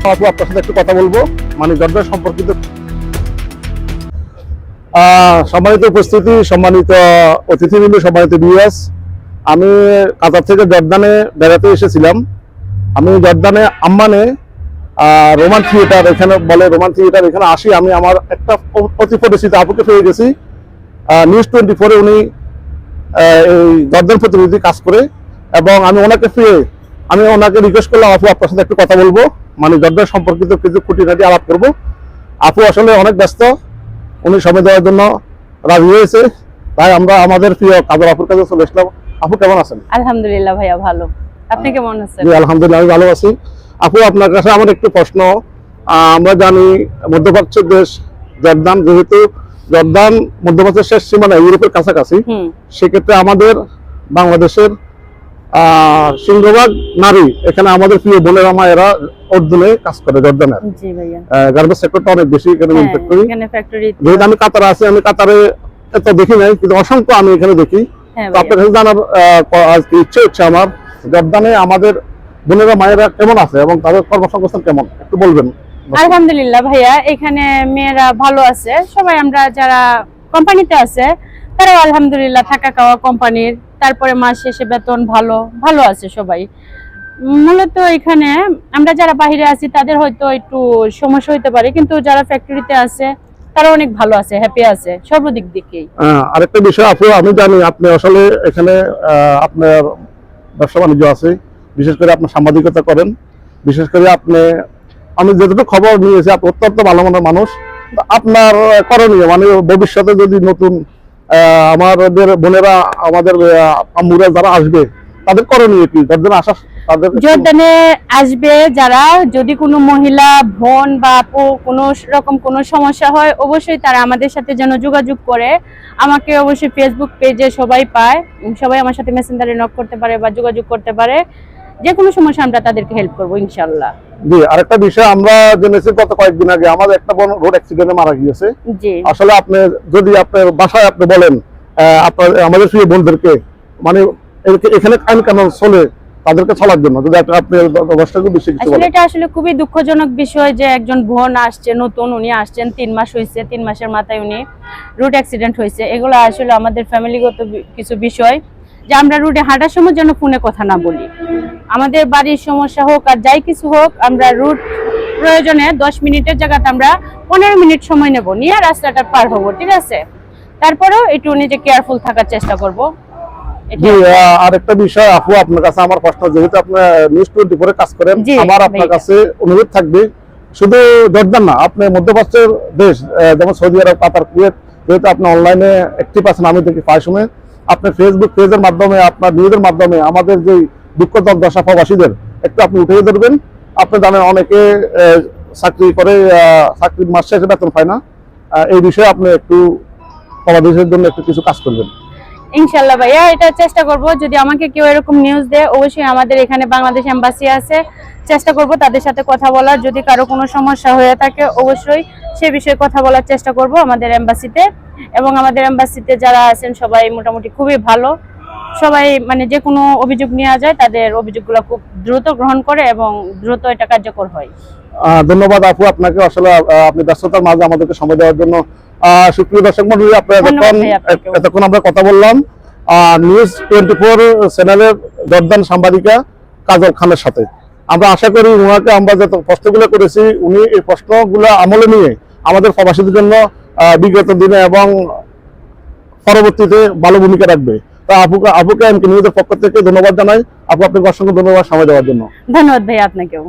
আপু আপনার সাথে একটু কথা বলবো মানে জর্দান সম্পর্কিত। সম্মানিত উপস্থিতি, সম্মানিত অতিথিবৃন্দ, সম্মানিত ভিউয়ার্স, আমি কাতার থেকে জর্দানে বেড়াতে এসেছিলাম। আমি জর্দানে আম্মানে রোমান থিয়েটার, এখানে বলে রোমান থিয়েটার, এখানে আসি। আমি আমার একটা অতি পরিচিত আপুকে পেয়ে গেছি, নিউজ 24-এ উনি এই জর্দান প্রতিনিধি কাজ করে, এবং আমি ওনাকে রিকোয়েস্ট করলাম, আপু আপনার সাথে একটু কথা বলবো, মানে জর্দান সম্পর্কিত কিছু খুঁটিনাটি আলাপ করবো। আপু আসলে অনেক ব্যস্ত, উনি সময় দেওয়ার জন্য রাজি হয়েছে, তাই আমরা আমাদের প্রিয় কাজল আপুর কাছে চলে আসলাম। আপু কেমন আছেন? আলহামদুলিল্লাহ ভাইয়া ভালো, আপনি কেমন আছেন? জি আলহামদুলিল্লাহ, আমি ভালো আছি। আপু আপনার কাছে আমার একটু প্রশ্ন। আমরা জানি মধ্যপ্রাচ্যের দেশ জর্দান, যেহেতু জর্দান মধ্যপ্রাচ্যের শেষ সীমানা ইউরোপের কাছাকাছি, সেক্ষেত্রে আমাদের বাংলাদেশের সিংহভাগ নারী এখানে, আমাদের প্রিয় বোনেরা মায়েরা অর্জনে কাজ করে জর্দানের। গার্মেন্টস সেক্টরটা অনেক বেশি এখানে, ফ্যাক্টরি। যেহেতু আমি কাতারে আছি, আমি কাতারে এত দেখি নাই, কিন্তু অসংখ্য আমি এখানে দেখি। আপনার কাছে জানার ইচ্ছে হচ্ছে আমার, জর্দানে আমাদের বোনেরা মায়েরা কেমন আছে এবং তাদের কর্মসংস্থান কেমন, একটু বলবেন। আলহামদুলিল্লাহ ভাইয়া, এখানে মেয়েরা ভালো আছে সবাই। আমরা যারা কোম্পানিতে আছে তারাও আলহামদুলিল্লাহ, থাকা খাওয়া কোম্পানির, তারপরে মাস শেষে বেতন ভালো আছে সবাই। মূলত এখানে আমরা যারা বাইরে আছি তাদের হয়তো একটু সমস্যা হইতে পারে, কিন্তু যারা ফ্যাক্টরিতে আছে তারা অনেক ভালো আছে, হ্যাপি আছে সর্বদিক দিকেই। আরেকটা বিষয় আপু, আমি জানি আপনি আসলে এখানে আপনার ব্যবসা বাণিজ্য আছে, বিশেষ করে আপনি সাংবাদিকতা করেন, বিশেষ করে আমি যতটুকু খবর নিয়েছি আপনি অত্যন্ত ভালো মনের মানুষ। আপনার করণীয় মানে ভবিষ্যতে যদি নতুন আমাদের বোনেরা, আমাদের আম্মুরা যারা আসবে, তাদের করণীয় কি? জর্দানে আসবে যারা, যদি কোনো মহিলা বোন বা আপু কোনো রকম কোনো সমস্যা হয়, অবশ্যই তারা আমাদের সাথে যেন যোগাযোগ করে। আমাকে অবশ্যই ফেসবুক পেজে সবাই পায়, সবাই আমার সাথে মেসেঞ্জারে নক করতে পারে বা যোগাযোগ করতে পারে। যে কোনো সমস্যা আমরা তাদেরকে হেল্প করবো ইনশাআল্লাহ। জি, আরেকটা বিষয় আমরা জেনেছি গত কয়েকদিন আগে আমাদের একটা বোন রোড অ্যাক্সিডেন্টে মারা গিয়েছে। জি, আসলে আপনি যদি আপনার বাসায় আপনি বলেন আপনার আমাদের প্রিয় বোনদেরকে, মানে এখানে আইন কানুন চলে তাদেরকে চলার জন্য, যদি আপনি অবস্থাকে বেশি কিছু বলেন। এটা আসলে খুবই দুঃখজনক বিষয় যে একজন বোন আসছে নতুন, উনি আসছেন 3 মাস হয়েছে, 3 মাসের মাথায় উনি রোড অ্যাক্সিডেন্ট হয়েছে। এগুলো আসলে আমাদের ফ্যামিলিগত কিছু বিষয়, যে আমরা রোডে হাঁটার সময় যেন ফোনে কথা না বলি। আমাদের বাড়ির সমস্যা হোক আর যাই কিছু হোক, আমরা রুট প্রয়োজনে 10 মিনিটের জায়গাতে আমরা 15 মিনিট সময় নেব, নিয়ে রাস্তাটা পার হবো, ঠিক আছে? তারপরেও একটু নিজে কেয়ারফুল থাকার চেষ্টা করব। জি, আরেকটা বিষয় আপু, আপনার কাছে আমার প্রশ্ন, যেহেতু আপনি নিউজ 24-এ কাজ করেন, আমার আপনার কাছে অনুরোধ থাকবে, শুধু জর্দান না, আপনি মধ্যপ্রাচ্যের দেশ যেমন সৌদি আরব, কাতার, কুয়েত, যেহেতু আপনি অনলাইনে অ্যাক্টিভ আছেন, আমি দেখি প্রায় সময় আপনি ফেসবুক পেজের মাধ্যমে, আপনার নিউজের মাধ্যমে আমাদের যে দুঃখজনক দশা প্রবাসীদের একটু আপনি উঠিয়ে ধরবেন। আপনি জানেন অনেকে চাকরি করে, চাকরির মাস শেষে বেতন পায় না, এই বিষয়ে আপনি একটু প্রবাসীদের জন্য একটু কিছু কাজ করবেন ইনশাআল্লাহ ভাইয়া। এটা চেষ্টা করব, যদি আমাকে কেউ এরকম নিউজ দেয়, অবশ্যই আমাদের এখানে বাংলাদেশ এম্বাসি আছে, চেষ্টা করব তাদের সাথে কথা বলার। যদি কারো কোনো সমস্যা হয়ে থাকে অবশ্যই সে বিষয়ে কথা বলার চেষ্টা করব আমাদের এম্বাসিতে। এবং আমাদের এম্বাসিতে যারা আছেন সবাই মোটামুটি খুবই ভালো, সবাই মানে যে কোনো অভিযোগ নেওয়া যায়, তাদের অভিযোগগুলো খুব দ্রুত গ্রহণ করে এবং দ্রুত এটা কার্যকর হয়। ধন্যবাদ আপু আপনাকে, আসলে আপনি ব্যস্ততার মাঝে আমাদেরকে সময় দেওয়ার জন্য। সুপ্রিয় দর্শক মণ্ডলী, এতক্ষণ আমরা কথা বললাম নিউজ 24 চ্যানেলের জর্দান সাংবাদিকা কাজল খানের সাথে। আমরা আশা করি ওনাকে আমরা যত প্রশ্নগুলো করেছি, উনি এই প্রশ্নগুলো আমলে নিয়ে আমাদের প্রবাসীদের জন্য বিগত দিনে এবং পরবর্তীতে ভালো ভূমিকা রাখবে। তা আপুকে আমি নিউজের পক্ষ থেকে ধন্যবাদ জানাই। আপু আপনাকে অসংখ্য ধন্যবাদ সময় দেওয়ার জন্য। ধন্যবাদ ভাই আপনাকেও।